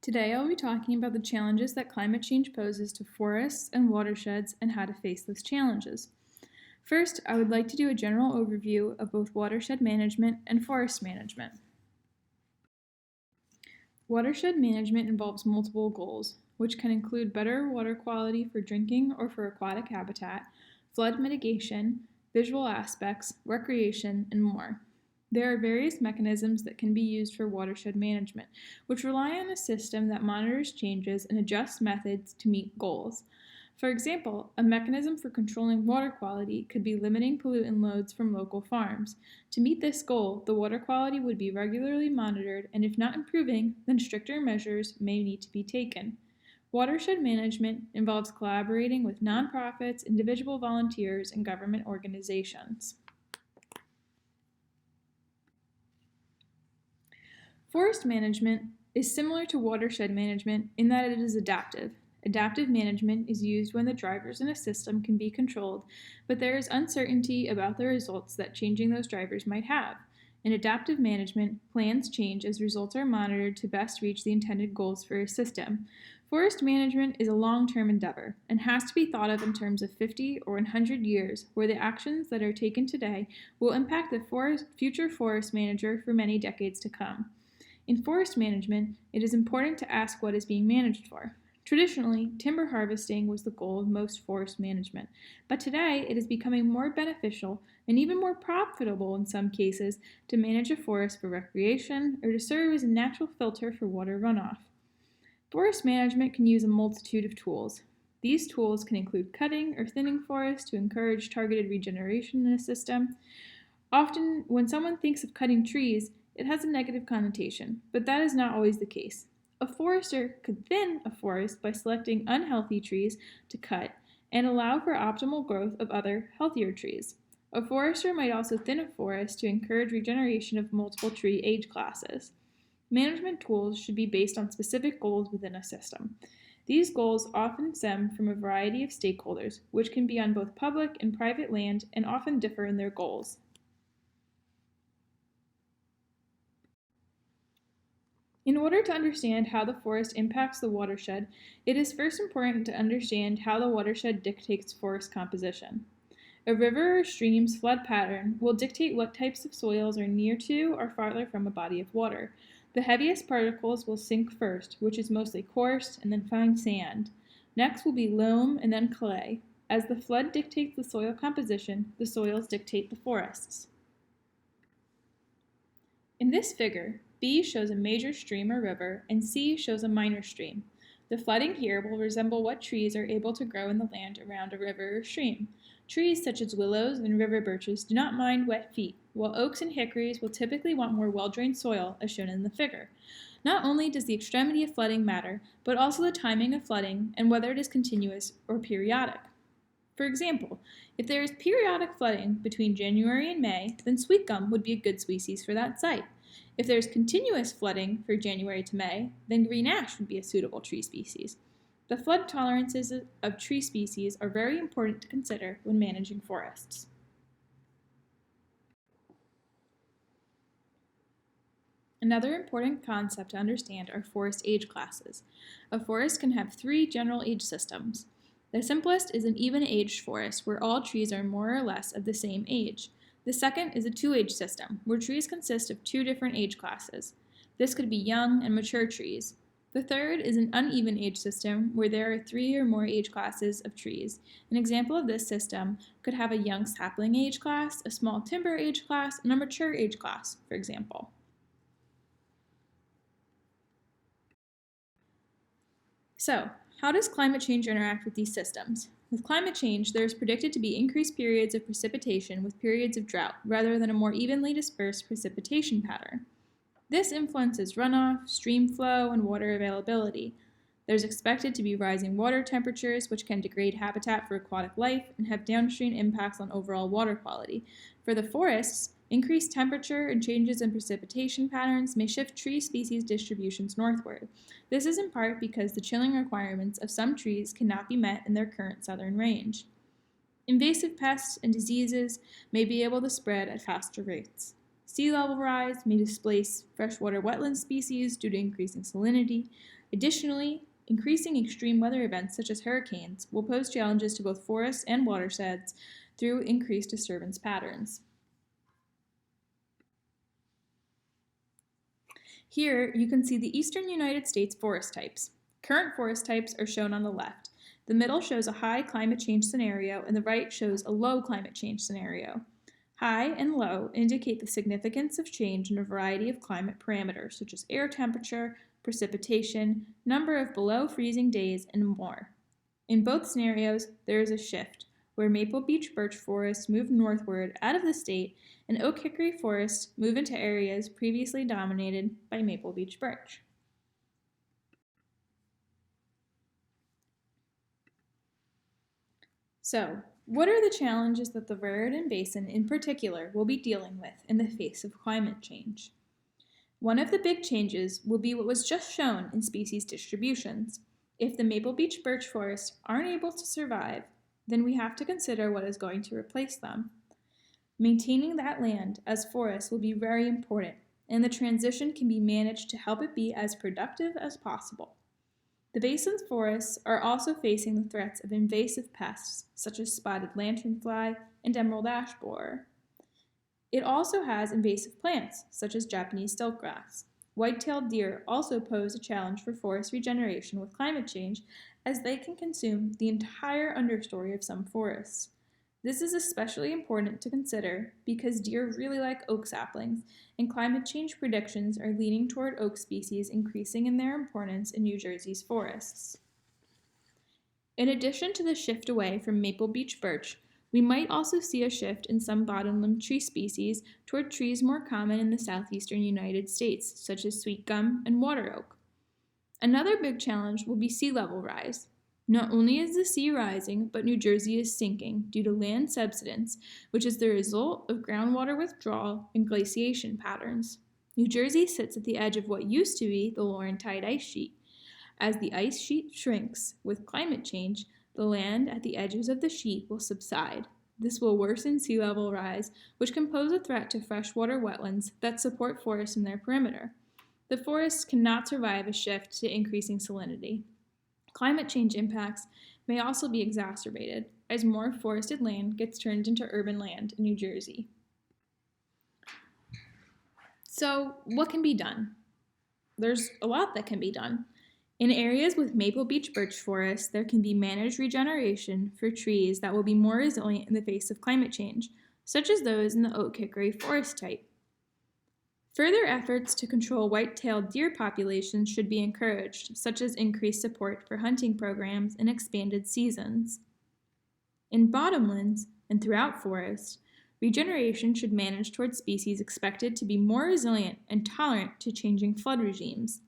Today I'll be talking about the challenges that climate change poses to forests and watersheds and how to face those challenges. First, I would like to do a general overview of both watershed management and forest management. Watershed management involves multiple goals, which can include better water quality for drinking or for aquatic habitat, flood mitigation, visual aspects, recreation, and more. There are various mechanisms that can be used for watershed management, which rely on a system that monitors changes and adjusts methods to meet goals. For example, a mechanism for controlling water quality could be limiting pollutant loads from local farms. To meet this goal, the water quality would be regularly monitored, and if not improving, then stricter measures may need to be taken. Watershed management involves collaborating with nonprofits, individual volunteers, and government organizations. Forest management is similar to watershed management in that it is adaptive. Adaptive management is used when the drivers in a system can be controlled, but there is uncertainty about the results that changing those drivers might have. In adaptive management, plans change as results are monitored to best reach the intended goals for a system. Forest management is a long-term endeavor and has to be thought of in terms of 50 or 100 years, where the actions that are taken today will impact the future forest manager for many decades to come. In forest management, it is important to ask what is being managed for. Traditionally, timber harvesting was the goal of most forest management, but today it is becoming more beneficial and even more profitable in some cases to manage a forest for recreation or to serve as a natural filter for water runoff. Forest management can use a multitude of tools. These tools can include cutting or thinning forests to encourage targeted regeneration in a system. Often, when someone thinks of cutting trees, it has a negative connotation, but that is not always the case. A forester could thin a forest by selecting unhealthy trees to cut and allow for optimal growth of other, healthier trees. A forester might also thin a forest to encourage regeneration of multiple tree age classes. Management tools should be based on specific goals within a system. These goals often stem from a variety of stakeholders, which can be on both public and private land and often differ in their goals. In order to understand how the forest impacts the watershed, it is first important to understand how the watershed dictates forest composition. A river or stream's flood pattern will dictate what types of soils are near to or farther from a body of water. The heaviest particles will sink first, which is mostly coarse and then fine sand. Next will be loam and then clay. As the flood dictates the soil composition, the soils dictate the forests. In this figure, B shows a major stream or river, and C shows a minor stream. The flooding here will resemble what trees are able to grow in the land around a river or stream. Trees such as willows and river birches do not mind wet feet, while oaks and hickories will typically want more well-drained soil, as shown in the figure. Not only does the extremity of flooding matter, but also the timing of flooding and whether it is continuous or periodic. For example, if there is periodic flooding between January and May, then sweet gum would be a good species for that site. If there is continuous flooding for January to May, then green ash would be a suitable tree species. The flood tolerances of tree species are very important to consider when managing forests. Another important concept to understand are forest age classes. A forest can have 3 general age systems. The simplest is an even-aged forest, where all trees are more or less of the same age. The second is a 2-age system, where trees consist of 2 different age classes. This could be young and mature trees. The third is an uneven age system, where there are 3 or more age classes of trees. An example of this system could have a young sapling age class, a small timber age class, and a mature age class, for example. So, how does climate change interact with these systems? With climate change, there is predicted to be increased periods of precipitation with periods of drought, rather than a more evenly dispersed precipitation pattern. This influences runoff, stream flow, and water availability. There's expected to be rising water temperatures, which can degrade habitat for aquatic life and have downstream impacts on overall water quality. For the forests, increased temperature and changes in precipitation patterns may shift tree species distributions northward. This is in part because the chilling requirements of some trees cannot be met in their current southern range. Invasive pests and diseases may be able to spread at faster rates. Sea level rise may displace freshwater wetland species due to increasing salinity. Additionally, increasing extreme weather events such as hurricanes will pose challenges to both forests and watersheds through increased disturbance patterns. Here, you can see the eastern United States forest types. Current forest types are shown on the left. The middle shows a high climate change scenario, and the right shows a low climate change scenario. High and low indicate the significance of change in a variety of climate parameters, such as air temperature, precipitation, number of below freezing days, and more. In both scenarios, there is a shift, where maple beech birch forests move northward out of the state and oak hickory forests move into areas previously dominated by maple beech birch. So, what are the challenges that the Raritan Basin in particular will be dealing with in the face of climate change? One of the big changes will be what was just shown in species distributions. If the maple beech birch forests aren't able to survive, then we have to consider what is going to replace them. Maintaining that land as forests will be very important, and the transition can be managed to help it be as productive as possible. The basin's forests are also facing the threats of invasive pests such as spotted lanternfly and emerald ash borer. It also has invasive plants such as Japanese silkgrass. White-tailed deer also pose a challenge for forest regeneration with climate change, as they can consume the entire understory of some forests. This is especially important to consider because deer really like oak saplings, and climate change predictions are leaning toward oak species increasing in their importance in New Jersey's forests. In addition to the shift away from maple beech birch, we might also see a shift in some bottomland tree species toward trees more common in the southeastern United States, such as sweet gum and water oak. Another big challenge will be sea level rise. Not only is the sea rising, but New Jersey is sinking due to land subsidence, which is the result of groundwater withdrawal and glaciation patterns. New Jersey sits at the edge of what used to be the Laurentide ice sheet. As the ice sheet shrinks with climate change, the land at the edges of the sheet will subside. This will worsen sea level rise, which can pose a threat to freshwater wetlands that support forests in their perimeter. The forests cannot survive a shift to increasing salinity. Climate change impacts may also be exacerbated as more forested land gets turned into urban land in New Jersey. So, what can be done? There's a lot that can be done. In areas with maple beech birch forests, there can be managed regeneration for trees that will be more resilient in the face of climate change, such as those in the oak hickory forest type. Further efforts to control white-tailed deer populations should be encouraged, such as increased support for hunting programs and expanded seasons. In bottomlands and throughout forests, regeneration should manage toward species expected to be more resilient and tolerant to changing flood regimes.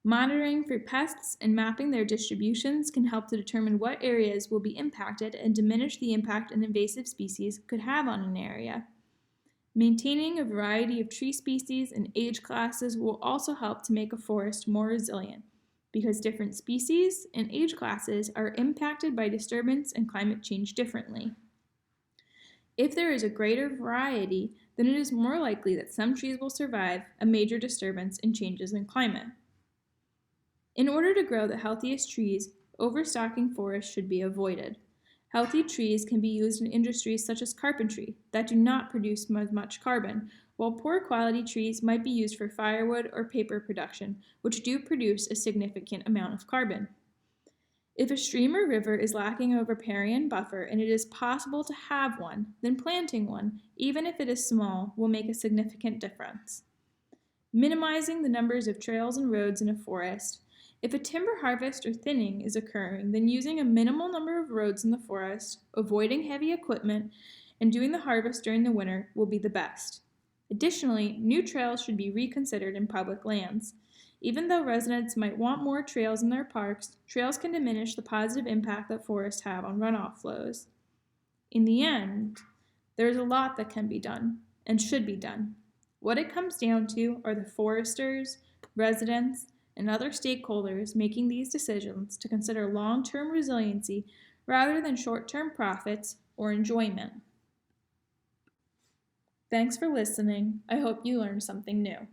Monitoring for pests and mapping their distributions can help to determine what areas will be impacted and diminish the impact an invasive species could have on an area. Maintaining a variety of tree species and age classes will also help to make a forest more resilient, because different species and age classes are impacted by disturbance and climate change differently. If there is a greater variety, then it is more likely that some trees will survive a major disturbance and changes in climate. In order to grow the healthiest trees, overstocking forests should be avoided. Healthy trees can be used in industries such as carpentry that do not produce as much carbon, while poor quality trees might be used for firewood or paper production, which do produce a significant amount of carbon. If a stream or river is lacking a riparian buffer and it is possible to have one, then planting one, even if it is small, will make a significant difference. Minimizing the numbers of trails and roads in a forest. If a timber harvest or thinning is occurring, then using a minimal number of roads in the forest, avoiding heavy equipment, and doing the harvest during the winter will be the best. Additionally, new trails should be reconsidered in public lands. Even though residents might want more trails in their parks, trails can diminish the positive impact that forests have on runoff flows. In the end, there's a lot that can be done and should be done. What it comes down to are the foresters, residents, and other stakeholders making these decisions to consider long-term resiliency rather than short-term profits or enjoyment. Thanks for listening. I hope you learned something new.